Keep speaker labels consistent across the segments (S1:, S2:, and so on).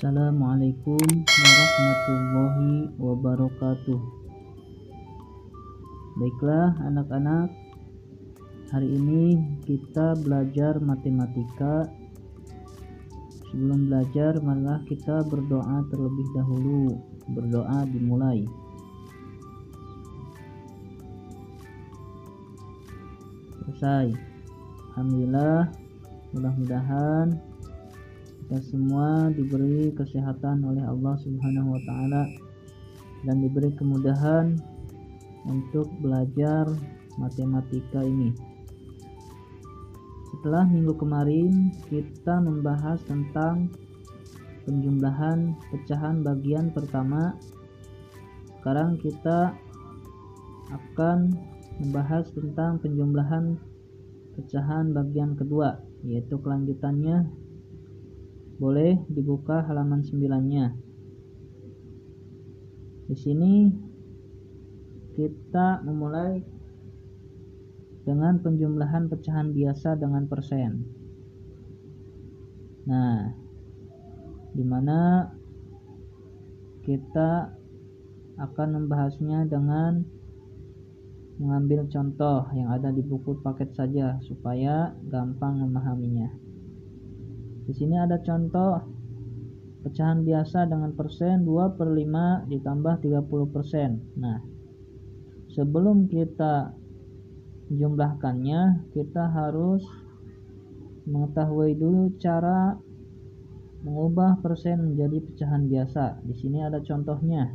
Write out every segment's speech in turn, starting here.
S1: Assalamualaikum warahmatullahi wabarakatuh. Baiklah anak-anak, hari ini kita belajar matematika. Sebelum belajar, marilah kita berdoa terlebih dahulu. Berdoa dimulai. Selesai. Alhamdulillah, mudah-mudahan kita semua diberi kesehatan oleh Allah Subhanahu wa Ta'ala dan diberi kemudahan untuk belajar matematika ini. Setelah minggu kemarin kita membahas tentang penjumlahan pecahan bagian pertama, sekarang kita akan membahas tentang penjumlahan pecahan bagian kedua, yaitu kelanjutannya. Boleh dibuka halaman 9-nya. Di sini kita memulai dengan penjumlahan pecahan biasa dengan persen. Nah, dimana kita akan membahasnya dengan mengambil contoh yang ada di buku paket saja supaya gampang memahaminya. Di sini ada contoh pecahan biasa dengan persen 2/5 ditambah 30%. Nah, sebelum kita menjumlahkannya, kita harus mengetahui dulu cara mengubah persen menjadi pecahan biasa. Di sini ada contohnya.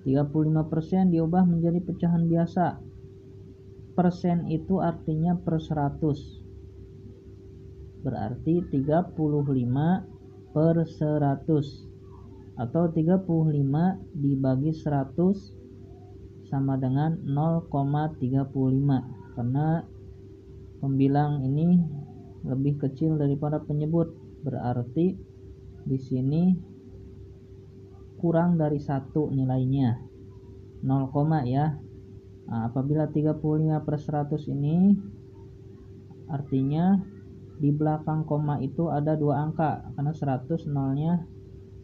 S1: 35% diubah menjadi pecahan biasa. Persen itu artinya per 100. Berarti 35/100 atau 35 dibagi 100 sama dengan 0,35, karena pembilang ini lebih kecil daripada penyebut, berarti di sini kurang dari 1 nilainya, 0, ya. Nah, apabila 35/100 ini artinya di belakang koma itu ada 2 angka, karena 100 nolnya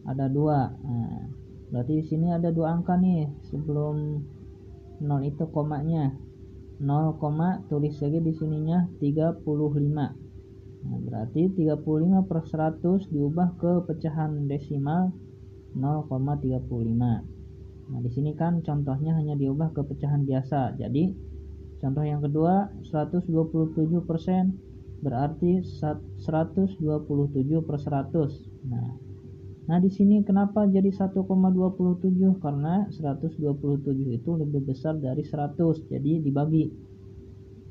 S1: ada 2. Nah, berarti di sini ada 2 angka nih sebelum 0 itu komanya. 0, tulis lagi di sininya 35. Nah, berarti 35/100 diubah ke pecahan desimal 0,35. Nah, di sini kan contohnya hanya diubah ke pecahan biasa. Jadi contoh yang kedua, 127% berarti 127/100. Nah di sini kenapa jadi 1,27? Karena 127 itu lebih besar dari 100. Jadi dibagi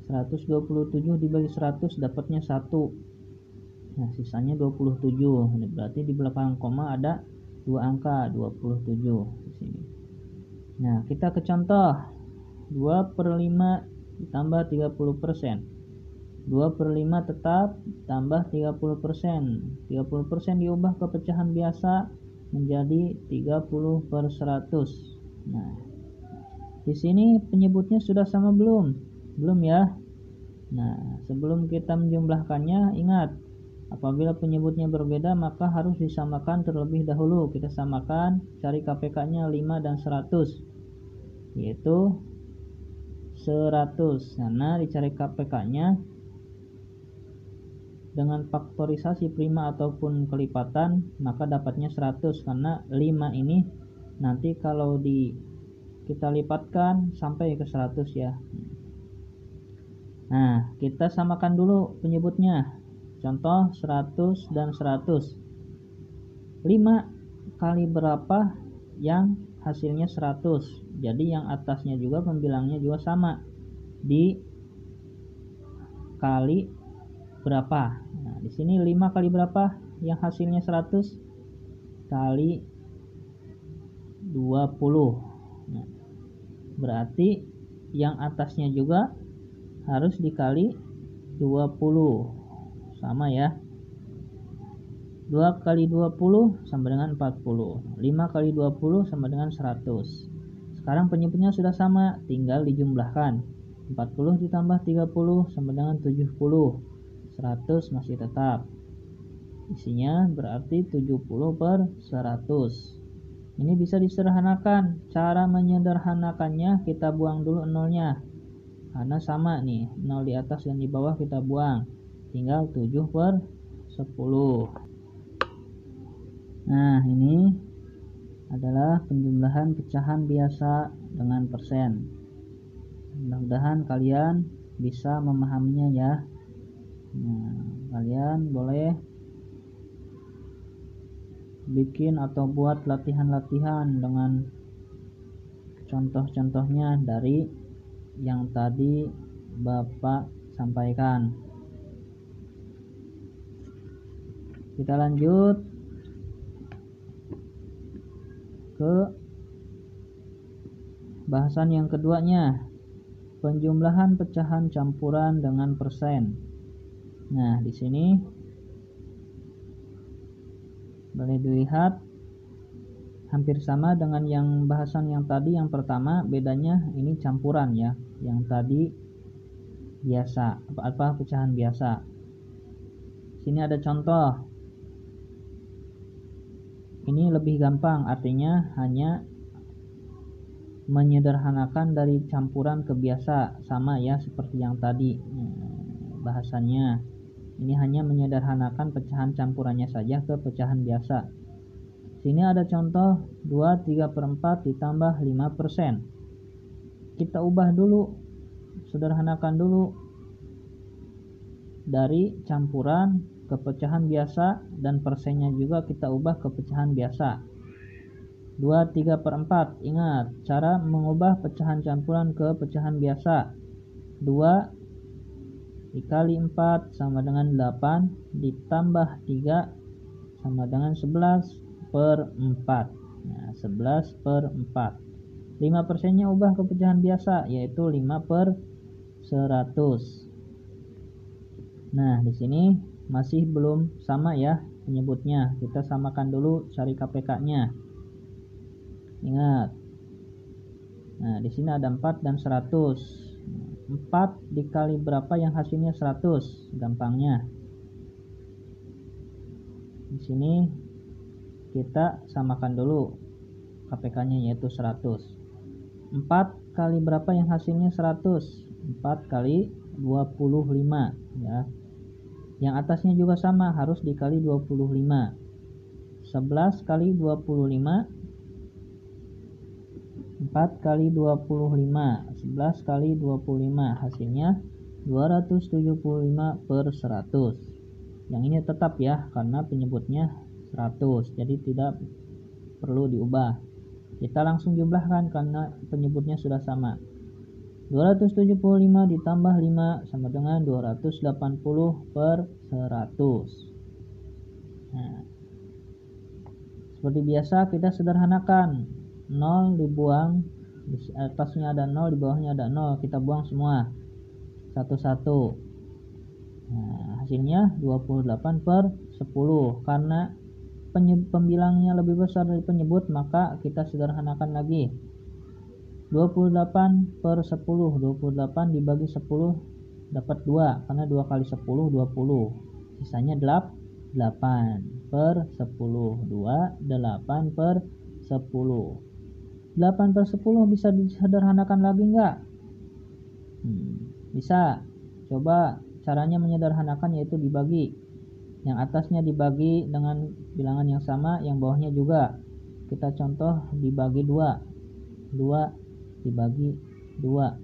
S1: 127 dibagi 100 dapatnya 1. Nah, sisanya 27. Ini berarti di belakang koma ada 2 angka, 27 di sini. Nah, kita ke contoh. 2/5 ditambah 30%. 2/5 tetap tambah 30%. 30% diubah ke pecahan biasa menjadi 30/100. Nah, di sini penyebutnya sudah sama belum? Belum ya. Nah, sebelum kita menjumlahkannya, ingat, apabila penyebutnya berbeda maka harus disamakan terlebih dahulu. Kita samakan, cari KPK-nya 5 dan 100, yaitu 100. Karena dicari KPK-nya dengan faktorisasi prima ataupun kelipatan, maka dapatnya 100, karena 5 ini nanti kalau kita lipatkan sampai ke 100 ya. Nah, kita samakan dulu penyebutnya. Contoh 100 dan 100. 5 kali berapa yang hasilnya 100? Jadi yang atasnya juga pembilangnya juga sama. Dikali berapa? Nah, di sini 5 kali berapa yang hasilnya 100? Kali 20. Nah, berarti yang atasnya juga harus dikali 20. Sama ya. 2 kali 20 sama dengan 40. 5 kali 20 sama dengan 100. Sekarang penyebutnya sudah sama, tinggal dijumlahkan. 40 ditambah 30 sama dengan 70. 100 masih tetap. Isinya berarti 70/100. Ini bisa disederhanakan. Cara menyederhanakannya, kita buang dulu nolnya. Karena sama nih, 0 di atas dan di bawah kita buang. Tinggal 7/10. Nah, ini adalah penjumlahan pecahan biasa dengan persen. Mudah-mudahan kalian bisa memahaminya ya. Nah, kalian boleh bikin atau buat latihan-latihan dengan contoh-contohnya dari yang tadi Bapak sampaikan. Kita lanjut ke bahasan yang keduanya, penjumlahan pecahan campuran dengan persen. Nah, di sini boleh dilihat hampir sama dengan yang bahasan yang tadi. Yang pertama, bedanya ini campuran ya. Yang tadi biasa, apa pecahan biasa. Sini ada contoh. Ini lebih gampang, artinya hanya menyederhanakan dari campuran ke biasa, sama ya seperti yang tadi bahasannya. Ini hanya menyederhanakan pecahan campurannya saja ke pecahan biasa. Sini ada contoh 2/3/4 ditambah 5%. Kita ubah dulu, sederhanakan dulu dari campuran ke pecahan biasa, dan persennya juga kita ubah ke pecahan biasa. 2/3/4. Ingat cara mengubah pecahan campuran ke pecahan biasa. 2 dikali 4 sama dengan 8, ditambah 3 sama dengan 11/4. Nah, 11/4. 5%-nya ubah ke pecahan biasa, yaitu 5/100. Nah, di sini masih belum sama ya penyebutnya. Kita samakan dulu, cari KPK-nya. Ingat. Nah, di sini ada 4 dan 100. 4 dikali berapa yang hasilnya 100? Gampangnya. Di sini kita samakan dulu KPK-nya, yaitu 100. 4 kali berapa yang hasilnya 100? 4 kali 25 ya. Yang atasnya juga sama, harus dikali 25. 11 kali 25, 4 kali 25, 11 kali 25, hasilnya 275/100. Yang ini tetap ya, karena penyebutnya 100, jadi tidak perlu diubah. Kita langsung jumlahkan karena penyebutnya sudah sama. 275 ditambah 5 sama dengan 280/100. Nah, seperti biasa kita sederhanakan. 0 dibuang, di atasnya ada 0, di bawahnya ada 0, kita buang semua satu-satu. Nah, hasilnya 28/10. Karena pembilangnya lebih besar dari penyebut, maka kita sederhanakan lagi. 28/10. 28 dibagi 10 dapat 2, karena 2 kali 10 20. Sisanya 8/10. 2 8/10. 8/10 bisa disederhanakan lagi enggak? Bisa. Coba caranya menyederhanakan, yaitu dibagi. Yang atasnya dibagi dengan bilangan yang sama, yang bawahnya juga. Kita contoh dibagi 2. 2 dibagi 2.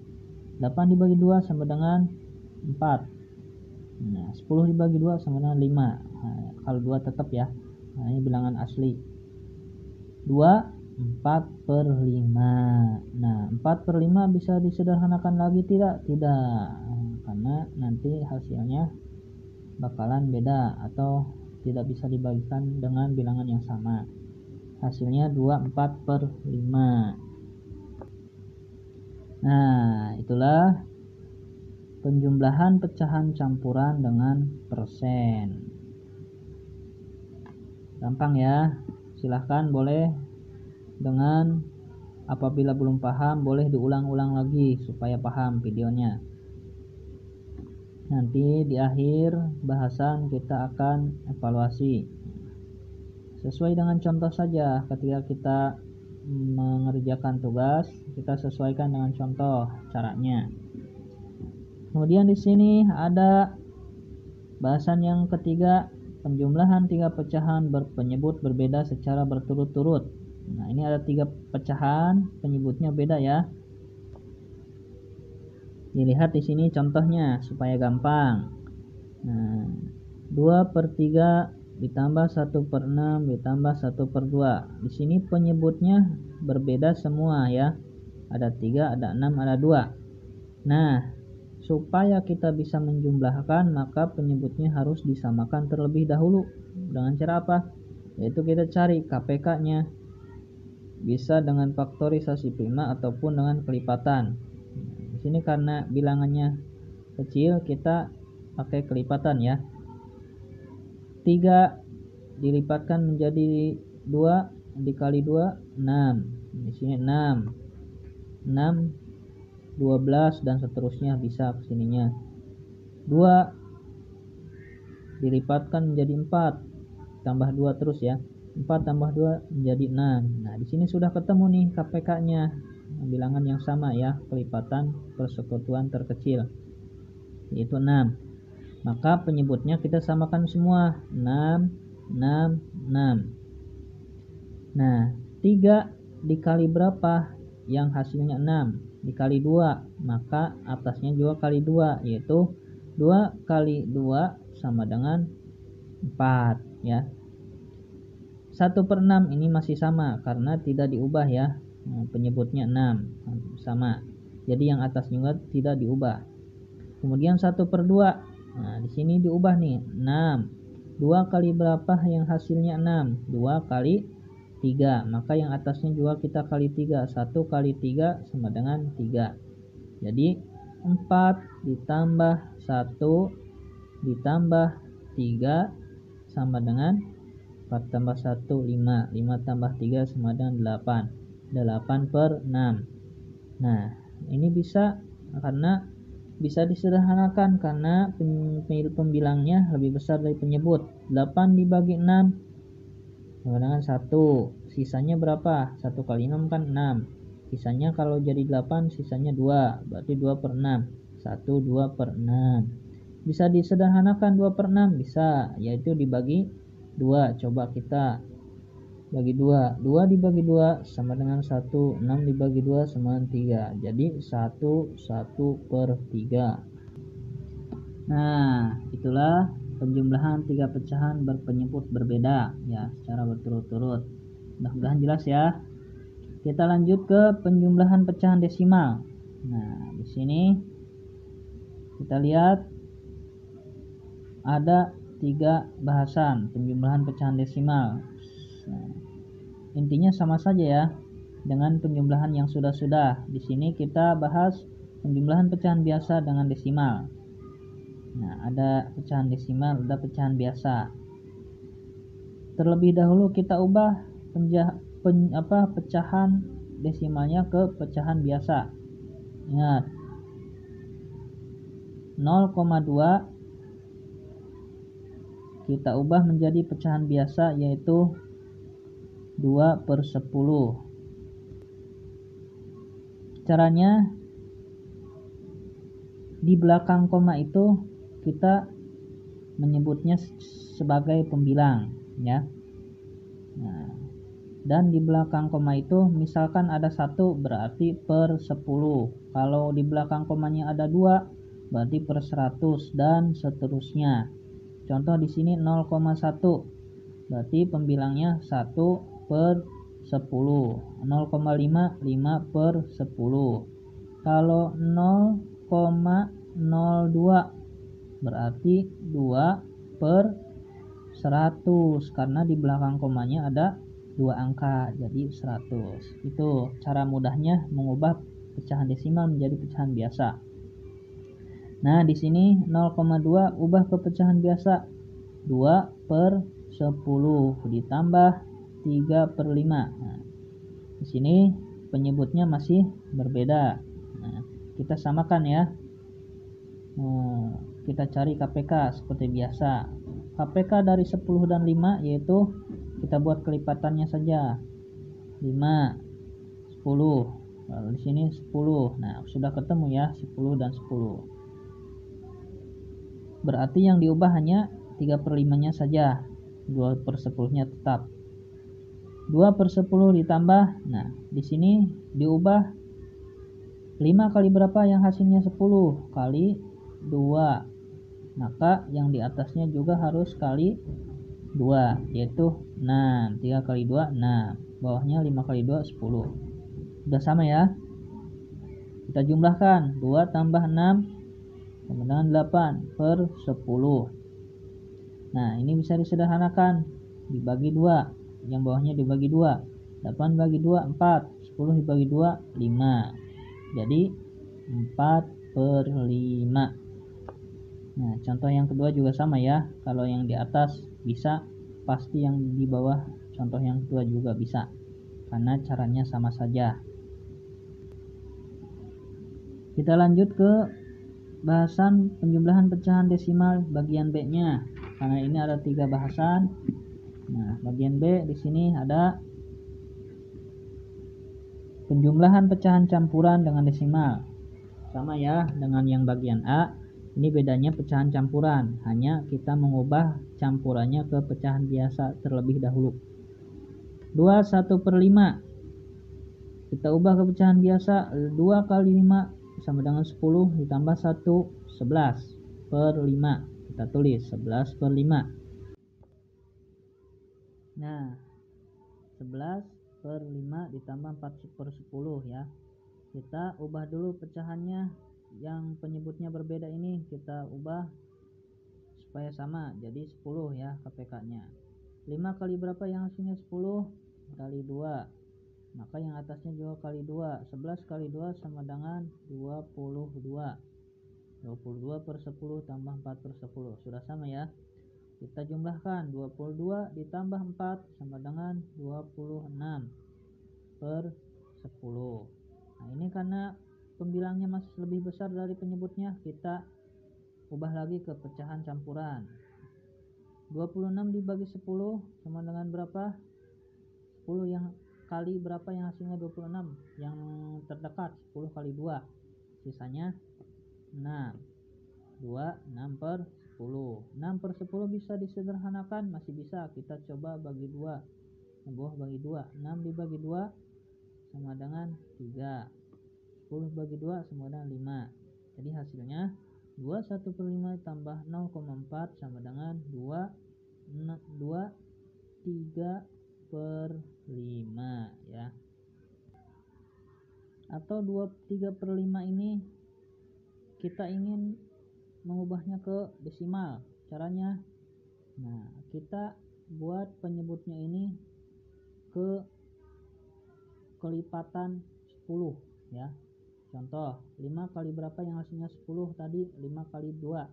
S1: 8 dibagi 2 sama dengan 4. Nah, 10 dibagi 2 sama dengan 5. Nah, kalau 2 tetap ya. Nah, ini bilangan asli. 2 4/5. Nah, 4/5 bisa disederhanakan lagi tidak? Tidak. Karena nanti hasilnya bakalan beda atau tidak bisa dibagikan dengan bilangan yang sama. Hasilnya 2/4/5. Nah, itulah penjumlahan pecahan campuran dengan persen. Gampang ya. Silahkan boleh, dengan apabila belum paham boleh diulang-ulang lagi supaya paham videonya. Nanti di akhir bahasan kita akan evaluasi. Sesuai dengan contoh saja, ketika kita mengerjakan tugas, kita sesuaikan dengan contoh caranya. Kemudian di sini ada bahasan yang ketiga, penjumlahan 3 pecahan berpenyebut berbeda secara berturut-turut. Nah, ini ada 3 pecahan, penyebutnya beda ya. Dilihat di sini contohnya supaya gampang. Nah, 2/3 ditambah 1/6 ditambah 1/2. Di sini penyebutnya berbeda semua ya. Ada 3, ada 6, ada 2. Nah, supaya kita bisa menjumlahkan, maka penyebutnya harus disamakan terlebih dahulu. Dengan cara apa? Yaitu kita cari KPK-nya. Bisa dengan faktorisasi prima ataupun dengan kelipatan. Di sini karena bilangannya kecil, kita pakai kelipatan ya. 3 dilipatkan menjadi 2 dikali 2 6. Di sini 6 12 dan seterusnya bisa kesininya. 2 dilipatkan menjadi 4 tambah 2 terus ya. 4 tambah 2 menjadi 6. Nah, di sini sudah ketemu nih KPK-nya. Bilangan yang sama ya, kelipatan persekutuan terkecil yaitu 6. Maka penyebutnya kita samakan semua, 6 6 6. Nah, 3 dikali berapa? Yang hasilnya 6 dikali 2, maka atasnya juga kali 2, yaitu 2 kali 2 sama dengan 4 ya. 1/6 ini masih sama karena tidak diubah ya. Nah, penyebutnya 6 sama. Jadi yang atas juga tidak diubah. Kemudian 1/2. Nah, di sini diubah nih, 6. 2 kali berapa yang hasilnya 6? 2 kali 3. Maka yang atasnya juga kita kali 3. 1 kali 3 sama dengan 3. Jadi 4 ditambah 1 ditambah 3 sama dengan 4 tambah 1 5. 5 tambah 3 sama dengan 8. 8/6. Nah, ini bisa karena bisa disederhanakan karena pembilangnya lebih besar dari penyebut. 8 dibagi 6 sama dengan 1. Sisanya berapa? 1 kali 6 kan 6. Sisanya kalau jadi 8, sisanya 2. Berarti 2/6. 1 2/6. Bisa disederhanakan 2/6? Bisa, yaitu dibagi 2. Coba kita bagi 2. 2 dibagi 2 sama dengan 1. 6 dibagi 2 sama dengan 3. Jadi 1/3. Nah, itulah penjumlahan 3 pecahan berpenyebut berbeda ya, secara berturut-turut. Mudah-mudahan jelas ya. Kita lanjut ke penjumlahan pecahan desimal. Nah, di sini kita lihat ada 3 bahasan penjumlahan pecahan desimal. Nah, intinya sama saja ya dengan penjumlahan yang sudah-sudah. Di sini kita bahas penjumlahan pecahan biasa dengan desimal. Nah, ada pecahan desimal, ada pecahan biasa. Terlebih dahulu kita ubah pecahan desimalnya ke pecahan biasa. Ingat, 0,2 kita ubah menjadi pecahan biasa, yaitu 2/10. Caranya, di belakang koma itu kita menyebutnya sebagai pembilang ya. Nah, dan di belakang koma itu misalkan ada 1 berarti /10. Kalau di belakang komanya ada 2 berarti /100 dan seterusnya. Contoh di sini 0,1 berarti pembilangnya 1/10. 0,5 5/10. Kalau 0,02 berarti 2/100 karena di belakang komanya ada 2 angka, jadi 100. Itu cara mudahnya mengubah pecahan desimal menjadi pecahan biasa. Nah, di sini 0,2 ubah ke pecahan biasa, 2/10 ditambah 3/5. Nah, di sini penyebutnya masih berbeda. Nah, kita samakan ya. kita cari KPK seperti biasa. KPK dari 10 dan 5 yaitu kita buat kelipatannya saja. 5, 10. Lalu di sini 10. Nah, sudah ketemu ya 10 dan 10. Berarti yang diubah hanya 3/5-nya saja. 2/10-nya tetap. 2/10 ditambah. Nah, di sini diubah 5 kali berapa yang hasilnya 10 kali 2. Maka yang di atasnya juga harus kali 2, yaitu 6. 3 kali 2 6. Bawahnya 5 kali 2 10. Sudah sama ya. Kita jumlahkan 2 tambah 6 sama dengan 8/10. Nah, ini bisa disederhanakan, dibagi 2. Yang bawahnya dibagi 2. 8 bagi 2 4. 10 dibagi 2 5. Jadi 4/5. Nah, contoh yang kedua juga sama ya. Kalau yang di atas bisa, pasti yang di bawah contoh yang kedua juga bisa, karena caranya sama saja. Kita lanjut ke bahasan penjumlahan pecahan desimal bagian B-nya. Karena ini ada 3 bahasan. Nah, bagian B di sini ada penjumlahan pecahan campuran dengan desimal. Sama ya dengan yang bagian A. Ini bedanya pecahan campuran, hanya kita mengubah campurannya ke pecahan biasa terlebih dahulu. 2 1/5 kita ubah ke pecahan biasa. 2 kali 5 sama dengan 10 ditambah 1 11/5. Kita tulis 11/5. Nah, 11/5 ditambah 4/10 ya. Kita ubah dulu pecahannya, yang penyebutnya berbeda ini kita ubah supaya sama, jadi 10 ya KPK-nya. 5 kali berapa yang hasilnya 10? Kali 2. Maka yang atasnya juga kali 2. 11 kali 2 sama dengan 22. 22/10 tambah 4/10. Sudah sama ya. Kita jumlahkan 22 ditambah 4 sama dengan 26/10. Nah, ini karena pembilangnya masih lebih besar dari penyebutnya, kita ubah lagi ke pecahan campuran. 26 dibagi 10 sama dengan berapa? 10 yang kali berapa yang hasilnya 26? Yang terdekat 10 kali 2. Sisanya 6. 6/10. 6/10 bisa disederhanakan, masih bisa. Kita coba bagi 2. Bawah bagi 2. 6 dibagi 2 sama dengan 3. 10 bagi 2 sama dengan 5. Jadi hasilnya 2 1/5 tambah 0,4 sama dengan 3/5 ya. Atau 3/5 ini kita ingin mengubahnya ke desimal. Caranya, nah, kita buat penyebutnya ini ke kelipatan 10 ya. Contoh, 5 kali berapa yang hasilnya 10 tadi? 5 kali 2.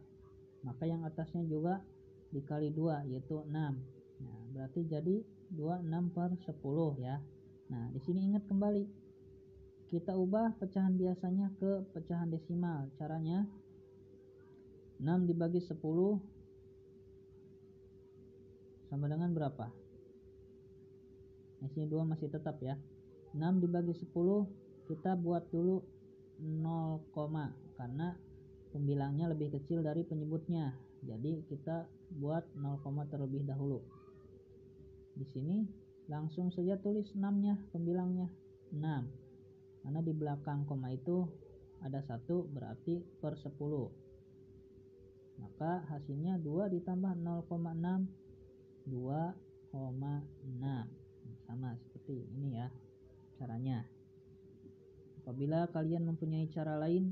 S1: Maka yang atasnya juga dikali 2, yaitu 6. Nah, berarti jadi 26/10 ya. Nah, di sini ingat kembali, kita ubah pecahan biasanya ke pecahan desimal. Caranya, 6 dibagi 10 sama dengan berapa? Di sini 2 masih tetap ya. 6 dibagi 10 kita buat dulu 0, karena pembilangnya lebih kecil dari penyebutnya. Jadi kita buat 0, terlebih dahulu. Di sini langsung saja tulis 6-nya, pembilangnya 6. Karena di belakang koma itu ada 1, berarti per 10. Maka hasilnya 2 ditambah 0,6, 2,6. Sama seperti ini ya caranya. Apabila kalian mempunyai cara lain,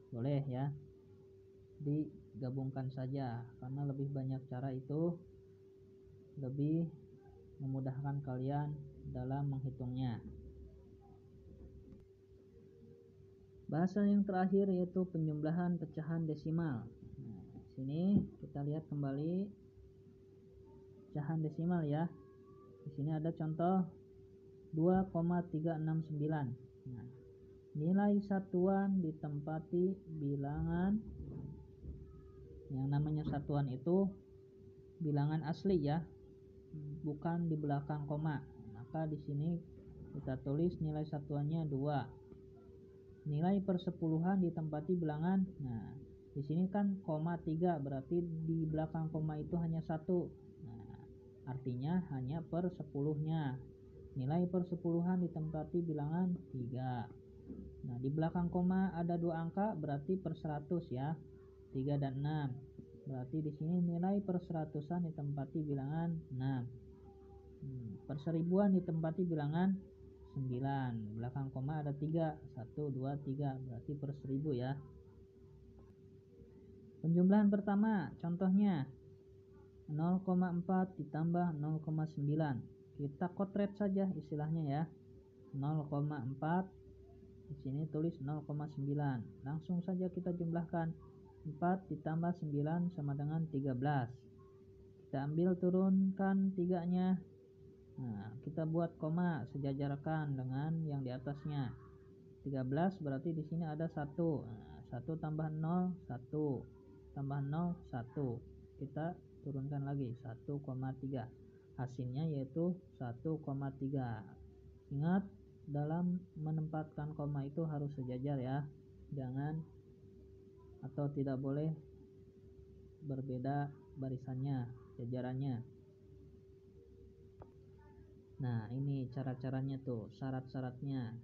S1: boleh ya digabungkan saja, karena lebih banyak cara itu lebih memudahkan kalian dalam menghitungnya. Bahasan yang terakhir yaitu penjumlahan pecahan desimal. Nah, sini kita lihat kembali pecahan desimal ya. Di sini ada contoh 2,369. Nah, nilai satuan ditempati bilangan Yang namanya satuan itu bilangan asli ya, bukan di belakang koma. Maka di sini kita tulis nilai satuannya 2. Nilai persepuluhan ditempati bilangan. Nah, di sini kan koma 3, berarti di belakang koma itu hanya 1. Nah, artinya hanya per 10-nya. Nilai persepuluhan ditempati bilangan 3. Nah, di belakang koma ada 2 angka, berarti per 100 ya. 3 dan 6. Berarti di sini nilai per seratusan ditempati bilangan 6. Per seribuan ditempati bilangan 9. Belakang koma ada 3. 1, 2, 3. Berarti per 1000 ya. Penjumlahan pertama, contohnya 0,4 ditambah 0,9. Kita kotret saja istilahnya ya. 0,4, di sini tulis 0,9. Langsung saja kita jumlahkan. 4 ditambah 9 sama dengan 13. Kita ambil turunkan 3-nya. Nah, kita buat koma sejajarkan dengan yang di atasnya. 13 berarti di sini ada 1. Nah, 1 tambah 0, 1. Tambah 0, 1. Kita turunkan lagi 1,3. Hasilnya yaitu 1,3. Ingat, dalam menempatkan koma itu harus sejajar ya. Jangan atau tidak boleh berbeda barisannya, jajarannya. Nah, ini cara-caranya tuh, syarat-syaratnya.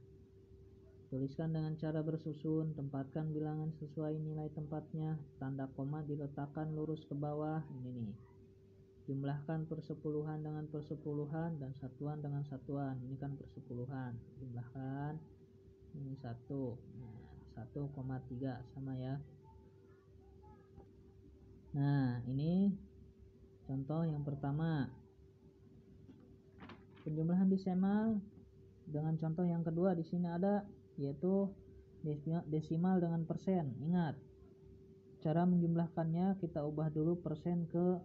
S1: Tuliskan dengan cara bersusun, tempatkan bilangan sesuai nilai tempatnya, tanda koma diletakkan lurus ke bawah. Ini nih. Jumlahkan persepuluhan dengan persepuluhan dan satuan dengan satuan. Ini kan persepuluhan. Jumlahkan. Ini 1. Nah, 1,3 sama ya. Nah, ini contoh yang pertama. Penjumlahan desimal dengan contoh yang kedua di sini ada, yaitu desimal dengan persen. Ingat, cara menjumlahkannya kita ubah dulu persen ke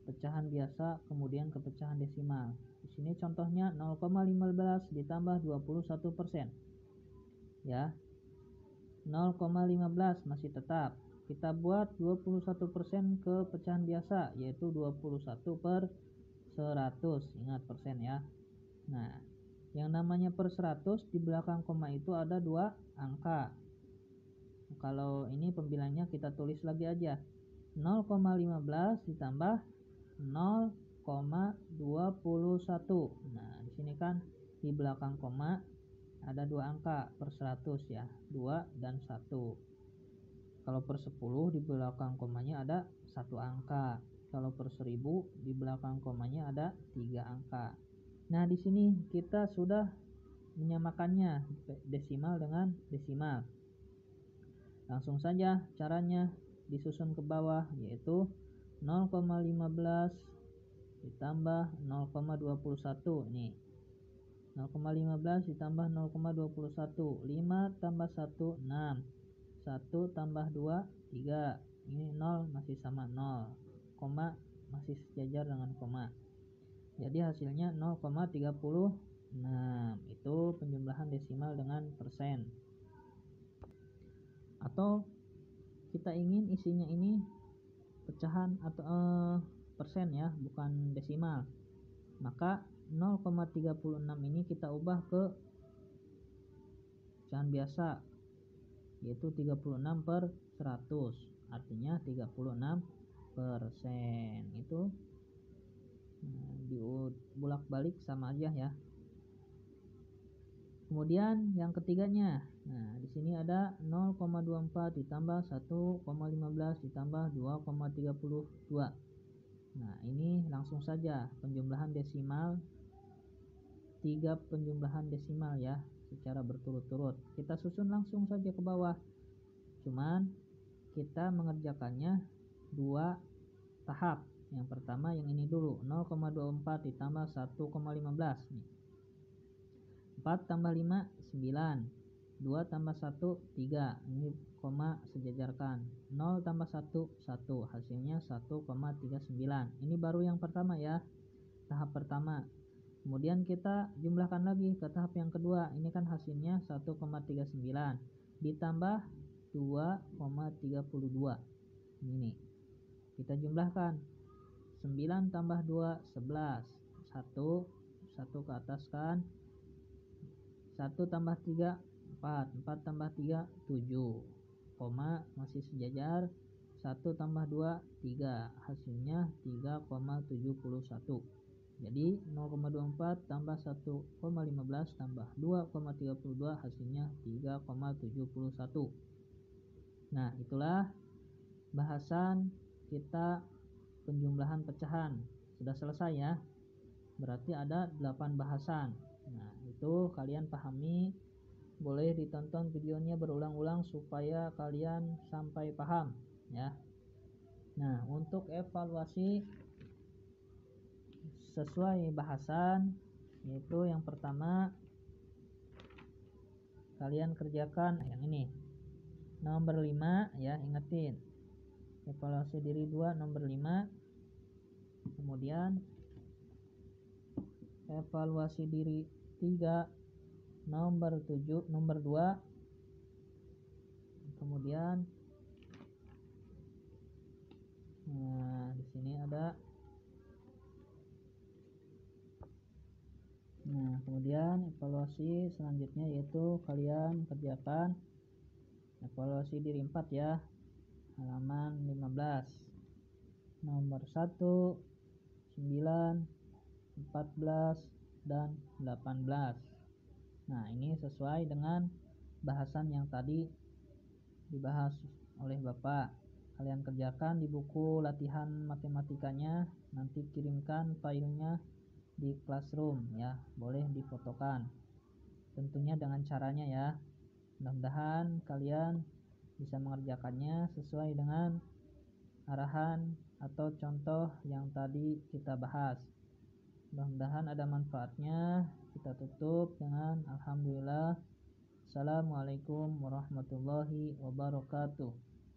S1: pecahan biasa, kemudian ke pecahan desimal. Di sini contohnya 0,15 ditambah 21%. Ya. 0,15 masih tetap. Kita buat 21% ke pecahan biasa, yaitu 21 per 100. Ingat persen ya. Nah, yang namanya per 100 di belakang koma itu ada 2 angka. Kalau ini pembilangnya kita tulis lagi aja. 0,15 ditambah 0,21. Nah, di sini kan di belakang koma ada 2 angka per 100 ya, 2 dan 1. Kalau per 10 di belakang komanya ada 1 angka. Kalau per 1000 di belakang komanya ada 3 angka. Nah, di sini kita sudah menyamakannya desimal dengan desimal. Langsung saja caranya disusun ke bawah, yaitu 0,15 ditambah 0,21. Nih, 0,15 ditambah 0,21. 5 tambah 1, 6. 1 tambah 2, 3. Ini 0 masih sama 0. Koma masih sejajar dengan koma. Jadi hasilnya 0,36. Itu penjumlahan desimal dengan persen. Atau kita ingin isinya ini pecahan atau persen ya, bukan desimal. Maka 0,36 ini kita ubah ke pecahan biasa, yaitu 36 per 100. Artinya 36%. Itu dibolak-balik sama aja ya. Kemudian yang ketiganya. Nah, di sini ada 0,24 ditambah 1,15 ditambah 2,32. Nah, ini langsung saja penjumlahan desimal, 3 penjumlahan desimal ya, secara berturut-turut. Kita susun langsung saja ke bawah. Cuman kita mengerjakannya 2 tahap. Yang pertama yang ini dulu, 0,24 ditambah 1,15 nih. 4 tambah 5, 9. 2 tambah 1, 3. Ini koma sejajarkan. 0 tambah 1, 1. Hasilnya 1,39. Ini baru yang pertama ya, tahap pertama. Kemudian kita jumlahkan lagi ke tahap yang kedua. Ini kan hasilnya 1,39 ditambah 2,32. Ini kita jumlahkan. 9 tambah 2 11. 1 ke atas kan. 1 tambah 3 4. 4 tambah 3 7. Koma masih sejajar. 1 tambah 2 3. Hasilnya 3,71. Jadi 0,24 tambah 1,15 tambah 2,32 hasilnya 3,71. Nah, itulah bahasan kita penjumlahan pecahan. Sudah selesai ya. Berarti ada 8 bahasan. Nah, itu kalian pahami. Boleh ditonton videonya berulang-ulang supaya kalian sampai paham ya. Nah, untuk evaluasi sesuai bahasan, yaitu yang pertama kalian kerjakan yang ini. Nomor 5 ya, ingetin. Evaluasi diri 2 nomor 5. Kemudian evaluasi diri 3 nomor 7 nomor 2. Kemudian di sini ada. Nah, kemudian evaluasi selanjutnya yaitu kalian kerjakan evaluasi diri 4 ya. Halaman 15. Nomor 1, 9, 14 dan 18. Nah, ini sesuai dengan bahasan yang tadi dibahas oleh Bapak. Kalian kerjakan di buku latihan matematikanya, nanti kirimkan filenya di Classroom ya, boleh difotokan. Tentunya dengan caranya ya. Mudah-mudahan kalian bisa mengerjakannya sesuai dengan arahan atau contoh yang tadi kita bahas. Mudah-mudahan ada manfaatnya. Kita tutup dengan alhamdulillah. Assalamualaikum warahmatullahi wabarakatuh.